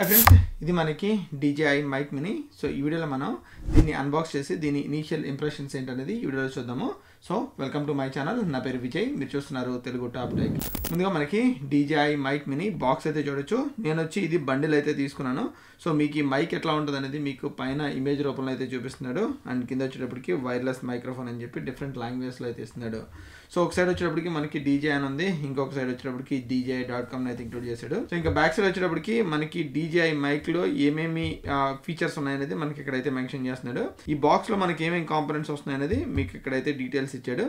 Friends ఇది మనకి DJI mic mini. So ఈ వీడియోలో మనం దీన్ని అన్బాక్స్ చేసి దీని ఇనీషియల్ ఇంప్రెషన్స్ ఏంటనేది ఈ వీడియోలో చూద్దాము. So welcome to my channel. నా పేరు విజయ్, మీరు చూస్తున్నారు తెలుగు టాప్ టెక్. ముందుగా మనకి DJI మైక్ మినీ బాక్స్ అయితే చూడొచ్చు. నేను వచ్చి ఇది బండిల్ అయితే తీసుకున్నాను. సో మీకు ఈ మైక్ ఎట్లా ఉంటుంది అనేది మీకు పైన ఇమేజ్ రూపంలో అయితే చూపిస్తున్నాడు. అండ్ కింద వచ్చేటప్పటికి వైర్లెస్ మైక్రోఫోన్ అని చెప్పి డిఫరెంట్ లాంగ్వేజ్లో అయితే ఇస్తున్నాడు. సో ఒక సైడ్ వచ్చేటప్పటికి మనకి DJI అని ఉంది, ఇంకొక సైడ్ వచ్చేటప్పటికి DJI.com అయితే ఇంక్లూడ్ చేశాడు. సో ఇంకా బ్యాక్ సైడ్ వచ్చేటప్పటికి మనకి DJI మైక్ లో ఏమేమి ఫీచర్స్ ఉన్నాయనేది మనకి ఇక్కడైతే మెన్షన్ చేస్తున్నాడు. ఈ బాక్స్ లో మనకి ఏమేమి కాంపోనెంట్స్ వస్తున్నాయనేది మీకు ఇక్కడైతే డీటెయిల్స్ ఇచ్చాడు.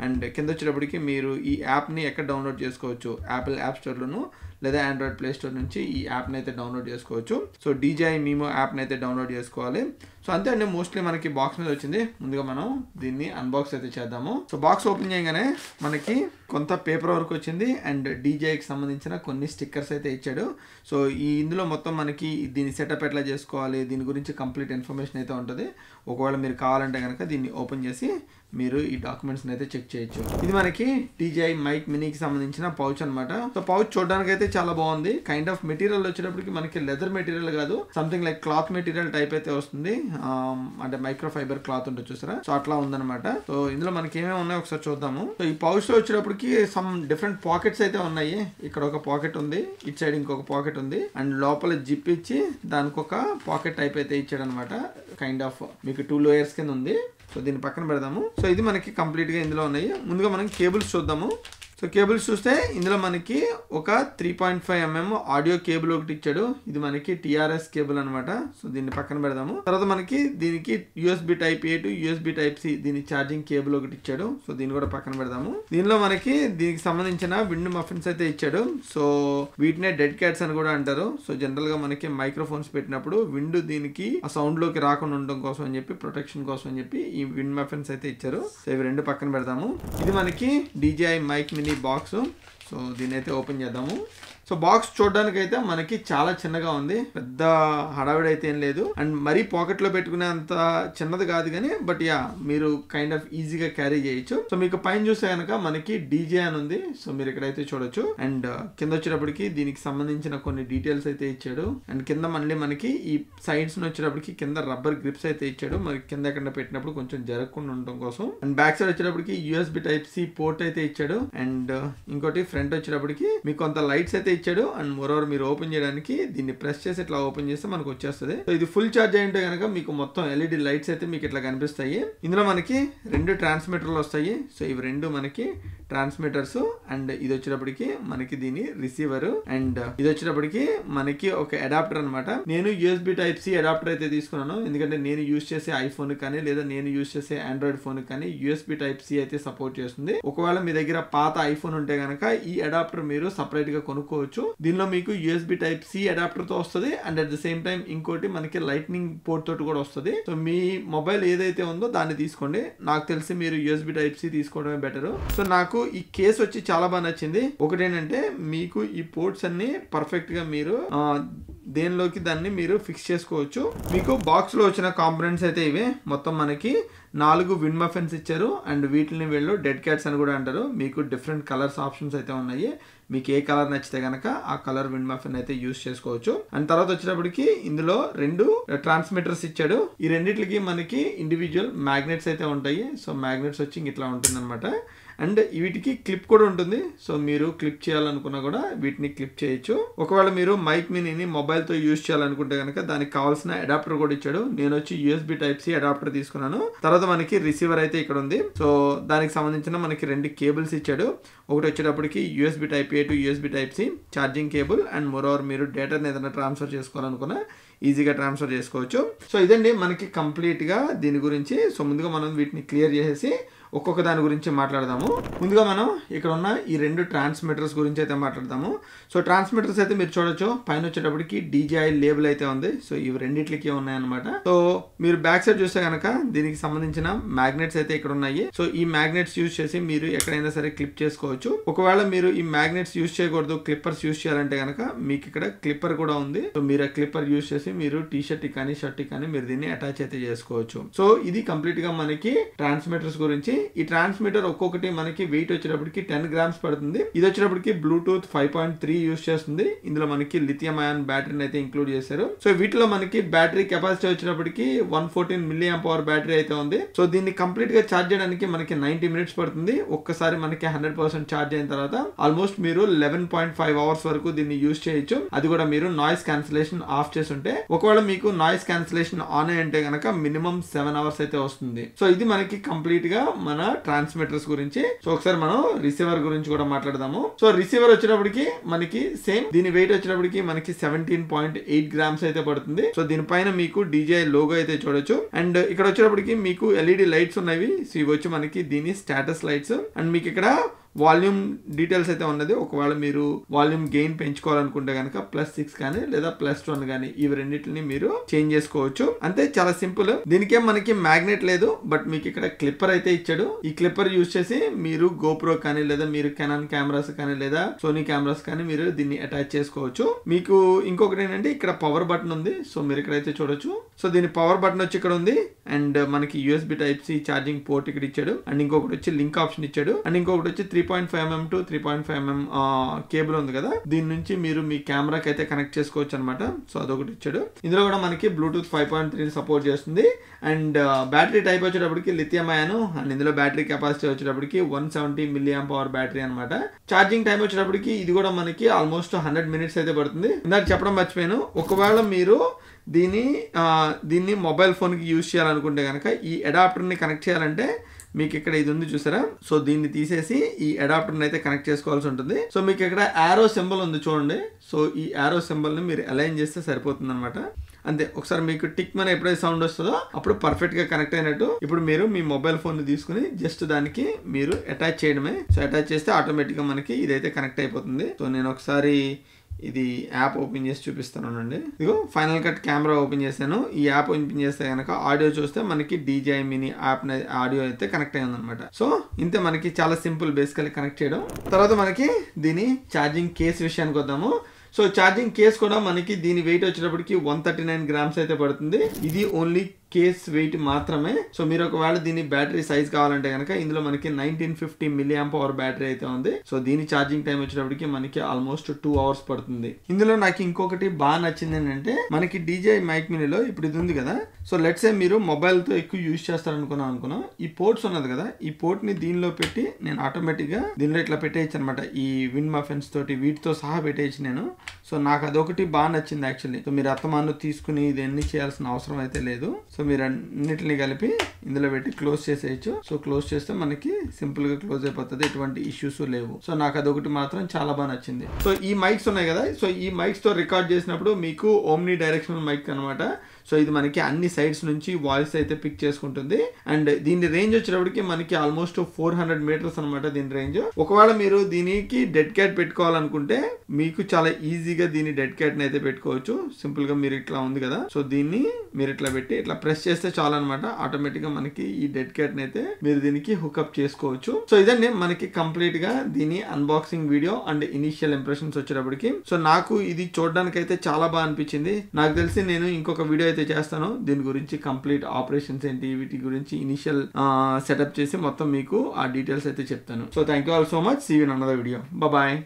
అండ్ కింద వచ్చేటప్పటికి మీరు ఈ యాప్ని ఎక్కడ డౌన్లోడ్ చేసుకోవచ్చు, యాపిల్ యాప్ స్టోర్లోను లేదా ఆండ్రాయిడ్ ప్లే స్టోర్ నుంచి ఈ యాప్ని అయితే డౌన్లోడ్ చేసుకోవచ్చు. సో DJI మీమో యాప్ని అయితే డౌన్లోడ్ చేసుకోవాలి. సో అంతే అండి, మోస్ట్లీ మనకి బాక్స్ మీద వచ్చింది. ముందుగా మనం దీన్ని అన్బాక్స్ అయితే చేద్దాము. సో బాక్స్ ఓపెన్ చేయగానే మనకి కొంత పేపర్ వర్క్ వచ్చింది అండ్ DJIకి సంబంధించిన కొన్ని స్టిక్కర్స్ అయితే ఇచ్చాడు. సో ఇందులో మొత్తం మనకి దీని సెటప్ ఎట్లా చేసుకోవాలి, దీని గురించి కంప్లీట్ ఇన్ఫర్మేషన్ అయితే ఉంటుంది. ఒకవేళ మీరు కావాలంటే కనుక దీన్ని ఓపెన్ చేసి మీరు ఈ డాక్యుమెంట్స్ని అయితే చెక్ చేయొచ్చు. ఇది మనకి DJI మైక్ మినీకి సంబంధించిన పౌచ్ అనమాట. సో పౌచ్ చూడడానికి అయితే చాలా బాగుంది. కైండ్ ఆఫ్ మెటీరియల్ వచ్చేటప్పటికి మనకి లెదర్ మెటీరియల్ కాదు, something like cloth material type అయితే వస్తుంది. అంటే మైక్రో ఫైబర్ క్లాత్ ఉంటుంది చూసారా, సో అట్లా ఉందన్నమాట. సో ఇందులో మనకి ఏమేమి ఉన్నాయో ఒకసారి చూద్దాము. సో ఈ పౌచ్ లో వచ్చేటప్పటికి సమ్ డిఫరెంట్ పాకెట్స్ అయితే ఉన్నాయి. ఇక్కడ ఒక పాకెట్ ఉంది, ఇటు సైడ్ ఇంకొక పాకెట్ ఉంది, అండ్ లోపల జిప్ ఇచ్చి దానికి ఒక పాకెట్ టైప్ అయితే ఇచ్చాడు అనమాట. కైండ్ ఆఫ్ మీకు 2 లేయర్స్ కింద ఉంది. సో దీన్ని పక్కన పెడదాము. సో ఇది మనకి కంప్లీట్ గా ఇందులో ఉన్నాయి. ముందుగా మనం కేబుల్స్ చూద్దాము. సో కేబుల్స్ చూస్తే ఇందులో మనకి ఒక 3.5 mm ఆడియో కేబుల్ ఒకటి ఇచ్చాడు. ఇది మనకి TRS కేబుల్ అనమాట. సో దీన్ని పక్కన పెడదాము. తర్వాత మనకి దీనికి USB Type A to USB Type C దీని ఛార్జింగ్ కేబుల్ ఒకటి ఇచ్చాడు. సో దీన్ని కూడా పక్కన పెడదాము. దీనిలో మనకి దీనికి సంబంధించిన విండ్ మఫిన్స్ అయితే ఇచ్చాడు. సో వీటినే డెడ్ క్యాట్స్ అని కూడా అంటారు. సో జనరల్ గా మనకి మైక్రోఫోన్స్ పెట్టినప్పుడు విండ్ దీనికి ఆ సౌండ్ లోకి రాకుండా ఉండడం కోసం అని చెప్పి, ప్రొటెక్షన్ కోసం అని చెప్పి ఈ విండ్ మఫిన్స్ అయితే ఇచ్చారు. సో ఇవి రెండు పక్కన పెడదాము. ఇది మనకి DJI mic mini box. So దీన్ని అయితే ఓపెన్ చేద్దాము. సో బాక్స్ చూడడానికి అయితే మనకి చాలా చిన్నగా ఉంది, పెద్ద హడావిడి అయితే ఏం లేదు. అండ్ మరీ పాకెట్ లో పెట్టుకునే అంత చిన్నది కాదు కానీ, బట్ యా మీరు కైండ్ ఆఫ్ ఈజీగా క్యారీ చేయొచ్చు. సో మీకు పైన చూస్తే కనుక మనకి DJI అని ఉంది. సో మీరు ఇక్కడైతే చూడొచ్చు. అండ్ కింద వచ్చేటప్పటికి దీనికి సంబంధించిన కొన్ని డీటెయిల్స్ అయితే ఇచ్చాడు. అండ్ కింద మళ్ళీ మనకి ఈ సైడ్స్ వచ్చేటప్పటికి కింద రబ్బర్ గ్రిప్స్ అయితే ఇచ్చాడు, మరి కింద ఎక్కడ పెట్టినప్పుడు కొంచెం జరగకుండా ఉండడం కోసం. అండ్ బ్యాక్ సైడ్ వచ్చేటప్పటికి USB Type C పోర్ట్ అయితే ఇచ్చాడు. అండ్ ఇంకోటి ఫ్రంట్ వచ్చేటప్పటికి మీకు కొంత లైట్స్ అయితే ఇచ్చాడు. అండ్ మోరోవర్ మీరు ఓపెన్ చేయడానికి దీన్ని ప్రెస్ చేసి ఇట్లా ఓపెన్ చేస్తే మనకు వచ్చేస్తుంది. సో ఇది ఫుల్ ఛార్జ్ అయ్యింటే కనుక మీకు మొత్తం LED లైట్స్ అయితే మీకు ఇట్లా కనిపిస్తాయి. ఇందులో మనకి 2 ట్రాన్స్మిటర్లు వస్తాయి. సో ఇవి 2 మనకి ట్రాన్స్మిటర్స్. అండ్ ఇది వచ్చేటప్పటికి మనకి దీని రిసీవర్. అండ్ ఇది వచ్చేటప్పటికి మనకి ఒక అడాప్టర్ అనమాట. నేను USB Type C అడాప్టర్ అయితే తీసుకున్నాను, ఎందుకంటే నేను యూజ్ చేసే ఐఫోన్ కానీ లేదా నేను యూజ్ చేసే ఆండ్రాయిడ్ ఫోన్ కానీ USB Type C అయితే సపోర్ట్ చేస్తుంది. ఒకవేళ మీ దగ్గర పాత ఐఫోన్ ఉంటే కనుక ఈ అడాప్టర్ మీరు సపరేట్ గా కొనుక్కోవచ్చు. దీనిలో మీకు USB Type C అడాప్టర్ తో వస్తుంది. And at the same time ఇంకోటి మనకి లైట్నింగ్ పోర్ట్ తోటి కూడా వస్తుంది. సో మీ మొబైల్ ఏదైతే ఉందో దాన్ని తీసుకోండి. నాకు తెలిసి మీరు USB Type C తీసుకోవడమే బెటర్. సో నాకు ఈ కేస్ వచ్చి చాలా బాగా నచ్చింది. ఒకటి ఏంటంటే మీకు ఈ పోర్ట్స్ అన్ని పర్ఫెక్ట్ గా మీరు దేనిలోకి దాన్ని మీరు ఫిక్స్ చేసుకోవచ్చు. మీకు బాక్స్ లో వచ్చిన కాంపోనెంట్స్ అయితే ఇవే. మొత్తం మనకి 4 విండ్ మఫిన్స్ ఇచ్చారు. అండ్ వీటిని వీళ్ళు డెడ్ క్యాట్స్ అని కూడా అంటారు. మీకు డిఫరెంట్ కలర్స్ ఆప్షన్స్ అయితే ఉన్నాయి. మీకు ఏ కలర్ నచ్చితే కనుక ఆ కలర్ విండ్ మఫిన్ అయితే యూస్ చేసుకోవచ్చు. అండ్ తర్వాత వచ్చేటప్పటికి ఇందులో 2 ట్రాన్స్మిటర్స్ ఇచ్చాడు. ఈ రెండిట్లకి మనకి ఇండివిజువల్ మ్యాగ్నెట్స్ అయితే ఉంటాయి. సో మ్యాగ్నెట్స్ వచ్చి ఇట్లా ఉంటుంది అనమాట. అండ్ వీటికి క్లిప్ కూడా ఉంటుంది. సో మీరు క్లిప్ చేయాలనుకున్నా కూడా వీటిని క్లిప్ చేయొచ్చు. ఒకవేళ మీరు మైక్ మినీని మొబైల్ తో యూజ్ చేయాలనుకుంటే కనుక దానికి కావాల్సిన అడాప్టర్ కూడా ఇచ్చాడు. నేను వచ్చి USB Type C అడాప్టర్ తీసుకున్నాను. తర్వాత మనకి రిసీవర్ అయితే ఇక్కడ ఉంది. సో దానికి సంబంధించిన మనకి 2 కేబుల్స్ ఇచ్చాడు. ఒకటి వచ్చేటప్పటికి USB Type A to USB Type C charging cable. And moreover మీరు డేటాని ఏదైనా ట్రాన్స్ఫర్ చేసుకోవాలనుకున్నా ఈజీగా ట్రాన్స్ఫర్ చేసుకోవచ్చు. సో ఇదండి మనకి కంప్లీట్ గా దీని గురించి. సో ముందుగా మనం వీటిని క్లియర్ చేసేసి ఒక్కొక్క దాని గురించి మాట్లాడదాము. ముందుగా మనం ఇక్కడ ఉన్న ఈ 2 ట్రాన్స్మిటర్స్ గురించి అయితే మాట్లాడదాము. సో ట్రాన్స్మిటర్స్ అయితే మీరు చూడొచ్చు, పైన వచ్చేటప్పటికి DJI లేబుల్ అయితే ఉంది. సో ఇవి రెండిట్లకి ఉన్నాయన్నమాట. సో మీరు బ్యాక్ సైడ్ చూస్తే కనుక దీనికి సంబంధించిన మ్యాగ్నెట్స్ అయితే ఇక్కడ ఉన్నాయి. సో ఈ మ్యాగ్నెట్స్ యూజ్ చేసి మీరు ఎక్కడైనా సరే క్లిప్ చేసుకోవచ్చు. ఒకవేళ మీరు ఈ మ్యాగ్నెట్స్ యూజ్ చేయకూడదు, క్లిప్పర్స్ యూజ్ చేయాలంటే కనుక మీకు ఇక్కడ క్లిప్పర్ కూడా ఉంది. సో మీరు ఆ క్లిప్పర్ యూజ్ చేసి మీరు టీ షర్ట్ కానీ షర్ట్ కానీ మీరు దీన్ని అటాచ్ అయితే చేసుకోవచ్చు. సో ఇది కంప్లీట్ గా మనకి ట్రాన్స్మిటర్స్ గురించి. ఈ ట్రాన్స్మిటర్ ఒక్కొక్కటి మనకి వెయిట్ వచ్చేటప్పటికి 10 grams పడుతుంది. ఇది వచ్చేటప్పటికి బ్లూటూత్ 5.3 యూస్ చేస్తుంది. ఇందులో మనకి లిథియం అయాన్ బ్యాటరీని అయితే ఇంక్లూడ్ చేశారు. సో వీటిలో మనకి బ్యాటరీ కెపాసిటీ వచ్చేటప్పటికి 114 mAh బ్యాటరీ అయితే ఉంది. సో దీన్ని కంప్లీట్ గా ఛార్జ్ చేయడానికి మనకి 90 minutes పడుతుంది. ఒక్కసారి మనకి 100% ఛార్జ్ అయిన తర్వాత ఆల్మోస్ట్ మీరు 11.5 hours వరకు దీన్ని యూస్ చేయొచ్చు. అది కూడా మీరు నాయిస్ క్యాన్సిలేషన్ ఆఫ్ చేసి ఉంటే. ఒకవేళ మీకు నాయిస్ క్యాన్సిలేషన్ ఆన్ అయి ఉంటే గనక మినిమం 7 hours అయితే వస్తుంది. సో ఇది మనకి కంప్లీట్ గా మన ట్రాన్స్మిటర్స్ గురించి. సో ఒకసారి మనం రిసీవర్ గురించి కూడా మాట్లాడదాము. సో రిసీవర్ వచ్చేటప్పటికి మనకి సేమ్ దీని వెయిట్ వచ్చేటప్పటికి మనకి 17.8 grams అయితే పడుతుంది. సో దీనిపైన మీకు DJI లోగో అయితే చూడొచ్చు. అండ్ ఇక్కడ వచ్చేటప్పటికి మీకు LED లైట్స్ ఉన్నవి. సో ఇవి వచ్చి మనకి దీని స్టేటస్ లైట్స్. అండ్ మీకు ఇక్కడ వాల్యూమ్ డీటెయిల్స్ అయితే ఉన్నది. ఒకవేళ మీరు వాల్యూమ్ గెయిన్ పెంచుకోవాలనుకుంటే కనుక +6 కానీ లేదా +1 కానీ ఇవి రెండింటిని మీరు చేంజ్ చేసుకోవచ్చు. అంతే, చాలా సింపుల్. దీనికేం మనకి మ్యాగ్నెట్ లేదు, బట్ మీకు ఇక్కడ క్లిప్పర్ అయితే ఇచ్చాడు. ఈ క్లిప్పర్ యూజ్ చేసి మీరు గోప్రో కానీ లేదా మీరు కెనాన్ కెమెరాస్ కానీ లేదా సోనీ కెమెరాస్ కానీ మీరు దీన్ని అటాచ్ చేసుకోవచ్చు. మీకు ఇంకొకటి ఏంటంటే ఇక్కడ పవర్ బటన్ ఉంది. సో మీరు ఇక్కడైతే చూడొచ్చు. సో దీని పవర్ బటన్ వచ్చి ఇక్కడ ఉంది. అండ్ మనకి USB Type-C ఛార్జింగ్ పోర్ట్ ఇక్కడ ఇచ్చాడు. అండ్ ఇంకొకటి వచ్చి లింక్ ఆప్షన్ ఇచ్చాడు. అండ్ ఇంకొకటి వచ్చి 3.5mm to 3.5mm కేబుల్ ఉంది కదా, దీని నుంచి మీరు మీ కెమెరాకి అయితే కనెక్ట్ చేసుకోవచ్చు అనమాట. సో అదొకటి ఇచ్చాడు. ఇందులో కూడా మనకి బ్లూటూత్ 5.3 సపోర్ట్ చేస్తుంది. అండ్ బ్యాటరీ టైప్ వచ్చేటప్పటికి లిథియం అయాన్. అండ్ ఇందులో బ్యాటరీ కెపాసిటీ వచ్చేటప్పటికి 170 mAh బ్యాటరీ అనమాట. ఛార్జింగ్ టైం వచ్చేటప్పటికి ఇది కూడా మనకి ఆల్మోస్ట్ 100 minutes అయితే పడుతుంది. ఇందాక చెప్పడం మర్చిపోయాను. ఒకవేళ మీరు దీన్ని మొబైల్ ఫోన్కి యూజ్ చేయాలనుకుంటే కనుక ఈ అడాప్టర్ని కనెక్ట్ చేయాలంటే మీకు ఇక్కడ ఇది ఉంది చూసారా. సో దీన్ని తీసేసి ఈ అడాప్టర్ని అయితే కనెక్ట్ చేసుకోవాల్సి ఉంటుంది. సో మీకు ఇక్కడ యారో సింబల్ ఉంది చూడండి. సో ఈ యారో సింబల్ని మీరు అలైన్ చేస్తే సరిపోతుంది అనమాట. అంతే, ఒకసారి మీకు టిక్ మన ఎప్పుడైతే సౌండ్ వస్తుందో అప్పుడు పర్ఫెక్ట్ గా కనెక్ట్ అయినట్టు. ఇప్పుడు మీరు మీ మొబైల్ ఫోన్ తీసుకుని జస్ట్ దానికి మీరు అటాచ్ చేయడమే. సో అటాచ్ చేస్తే ఆటోమేటిక్ గా మనకి ఇదైతే కనెక్ట్ అయిపోతుంది. సో నేను ఒకసారి ఇది యాప్ ఓపెన్ చేసి చూపిస్తానండి. ఇదిగో ఫైనల్ కట్ కెమెరా ఓపెన్ చేశాను. ఈ యాప్ ఓపెన్ చేస్తే కనుక ఆడియో చూస్తే మనకి DJI మినీ యాప్ ఆడియో అయితే కనెక్ట్ అయ్యింది అనమాట. సో ఇంతే, మనకి చాలా సింపుల్ బేసికల్లీ కనెక్ట్ చేయడం. తర్వాత మనకి దీని ఛార్జింగ్ కేస్ విషయానికి వద్దాము. సో ఛార్జింగ్ కేస్ కూడా మనకి దీని వెయిట్ వచ్చేటప్పటికి 139 grams అయితే పడుతుంది. ఇది ఓన్లీ కేస్ వెయిట్ మాత్రమే. సో మీరు ఒకవేళ దీని బ్యాటరీ సైజ్ కావాలంటే కనుక ఇందులో మనకి 1950 mAh బ్యాటరీ అయితే ఉంది. సో దీని ఛార్జింగ్ టైం వచ్చేటప్పటికి మనకి ఆల్మోస్ట్ 2 hours పడుతుంది. ఇందులో నాకు ఇంకొకటి బాగా నచ్చింది ఏంటంటే మనకి DJI మైక్ మినీలో ఇప్పుడు ఇది ఉంది కదా. సో లెట్స్ సే మీరు మొబైల్తో ఎక్కువ యూజ్ చేస్తారనుకున్నాం. ఈ పోర్ట్స్ ఉన్నది కదా, ఈ పోర్ట్ ని దీనిలో పెట్టి నేను ఆటోమేటిక్ గా దీనిలో ఇట్లా పెట్టేయచ్చు అనమాట. ఈ విండ్ మఫిన్స్ తోటి వీటితో సహా పెట్టేయచ్చు నేను. సో నాకు అదొకటి బాగా నచ్చింది యాక్చువల్లీ. సో మీరు అత్తమాను తీసుకుని ఇది ఎన్ని చేయాల్సిన అవసరం అయితే లేదు. సో మీరు అన్నిటిని కలిపి ఇందులో పెట్టి క్లోజ్ చేసేయచ్చు. సో క్లోజ్ చేస్తే మనకి సింపుల్ గా క్లోజ్ అయిపోతుంది, ఎటువంటి ఇష్యూస్ లేవు. సో నాకు అదొకటి మాత్రం చాలా బాగా నచ్చింది. సో ఈ మైక్స్ ఉన్నాయి కదా, సో ఈ మైక్స్ తో రికార్డ్ చేసినప్పుడు మీకు ఓమ్ని డైరెక్షనల్ మైక్ అనమాట. సో ఇది మనకి అన్ని సైడ్స్ నుంచి వాయిస్ అయితే పిక్ చేసుకుంటుంది. అండ్ దీని రేంజ్ వచ్చేటప్పటికి మనకి ఆల్మోస్ట్ 400 meters అనమాట దీని రేంజ్. ఒకవేళ మీరు దీనికి డెడ్ క్యాట్ పెట్టుకోవాలనుకుంటే మీకు చాలా ఈజీగా దీని డెడ్ క్యాట్ ని అయితే పెట్టుకోవచ్చు. సింపుల్ గా మీరు ఇట్లా ఉంది కదా, సో దీన్ని మీరు ఇట్లా పెట్టి ఇట్లా ప్రెస్ చేస్తే చాలా అనమాట. ఆటోమేటిక్ గా మనకి ఈ డెడ్ క్యాట్ ని అయితే మీరు దీనికి హుక్అప్ చేసుకోవచ్చు. సో ఇదండి మనకి కంప్లీట్ గా దీని unboxing video and initial impressions వచ్చేటప్పటికి. సో నాకు ఇది చూడడానికి అయితే చాలా బాగా అనిపించింది. నాకు తెలిసి నేను ఇంకొక వీడియో అయితే చేస్తాను దీని గురించి, కంప్లీట్ ఆపరేషన్స్ ఏంటి వీటి గురించి ఇనిషియల్ సెటప్ చేసి మొత్తం మీకు ఆ డీటెయిల్స్ అయితే చెప్తాను. So thank you all so much. See you in another video. Bye.